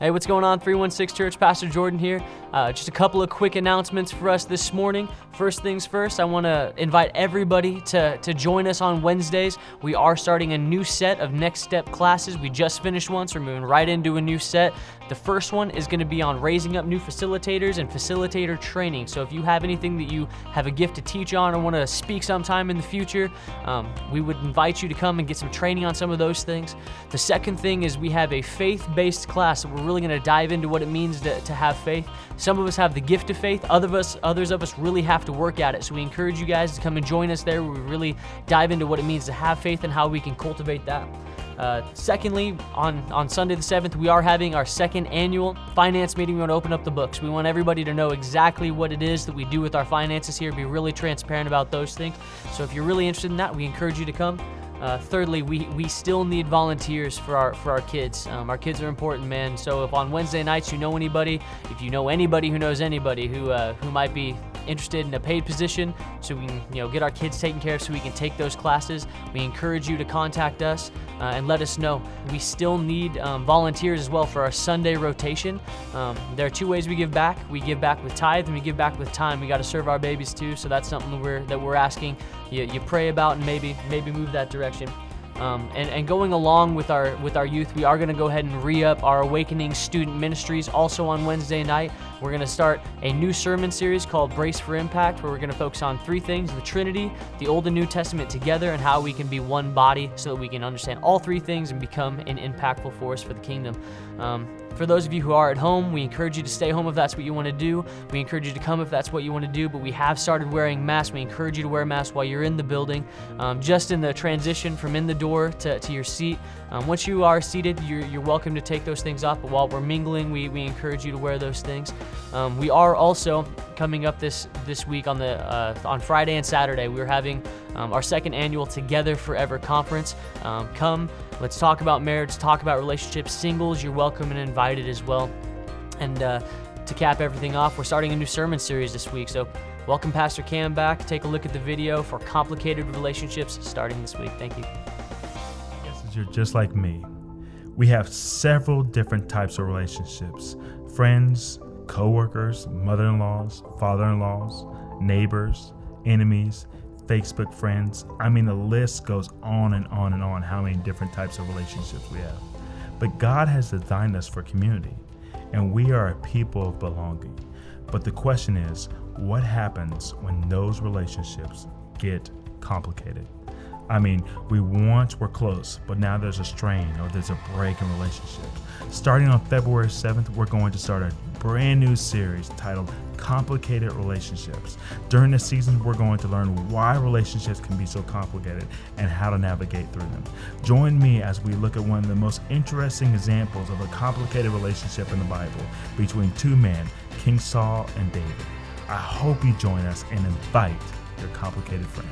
Hey, what's going on, 316 Church? Pastor Jordan here. Just a couple of quick announcements for us this morning. First things first, I want to invite everybody to join us on Wednesdays. We are starting a new set of Next Step classes. We just finished one, so we're moving right into a new set. The first one is going to be on raising up new facilitators and facilitator training. So if you have anything that you have a gift to teach on or want to speak sometime in the future, we would invite you to come and get some training on some of those things. The second thing is we have a faith-based class that we're really going to dive into what it means to have faith. Some of us have the gift of faith, others of us really have to work at it. So we encourage you guys to come and join us there where we really dive into what it means to have faith and how we can cultivate that. Secondly, on Sunday the 7th, we are having our second annual finance meeting. We want to open up the books. We want everybody to know exactly what it is that we do with our finances here, be really transparent about those things. So if you're really interested in that, we encourage you to come. Thirdly, we still need volunteers for our kids. Our kids are important, man. So if on Wednesday nights you know anybody, if you know anybody who knows anybody who might be interested in a paid position, so we can get our kids taken care of, so we can take those classes, we encourage you to contact us and let us know. We still need volunteers as well for our Sunday rotation. There are two ways we give back. We give back with tithe and we give back with time. We got to serve our babies too, so that's something that we're asking you pray about and maybe move that direction. And going along with our youth, we are going to go ahead and re-up our Awakening Student Ministries. Also on Wednesday night, we're going to start a new sermon series called Brace for Impact, where we're going to focus on three things: the Trinity, the Old and New Testament together, and how we can be one body so that we can understand all three things and become an impactful force for the kingdom. For those of you who are at home, we encourage you to stay home if that's what you want to do. We encourage you to come if that's what you want to do, but we have started wearing masks. We encourage you to wear masks while you're in the building, just in the transition from in the door to your seat. Once you are seated, you're welcome to take those things off, but while we're mingling, we encourage you to wear those things. We are also coming up this week on Friday and Saturday. We're having our second annual Together Forever conference. Come, let's talk about marriage, talk about relationships. Singles, you're welcome and invited as well. And to cap everything off, we're starting a new sermon series this week. So welcome Pastor Cam back. Take a look at the video for Complicated Relationships starting this week. Thank you. Yes, you're just like me. We have several different types of relationships: friends, co-workers, mother-in-laws, father-in-laws, neighbors, enemies, Facebook friends. I mean, the list goes on and on and on how many different types of relationships we have. But God has designed us for community, and we are a people of belonging. But the question is, what happens when those relationships get complicated? I mean, we once were close, but now there's a strain or there's a break in relationships. Starting on February 7th, we're going to start a brand new series titled Complicated Relationships. During this season, we're going to learn why relationships can be so complicated and how to navigate through them. Join me as we look at one of the most interesting examples of a complicated relationship in the Bible between two men, King Saul and David. I hope you join us and invite your complicated friend.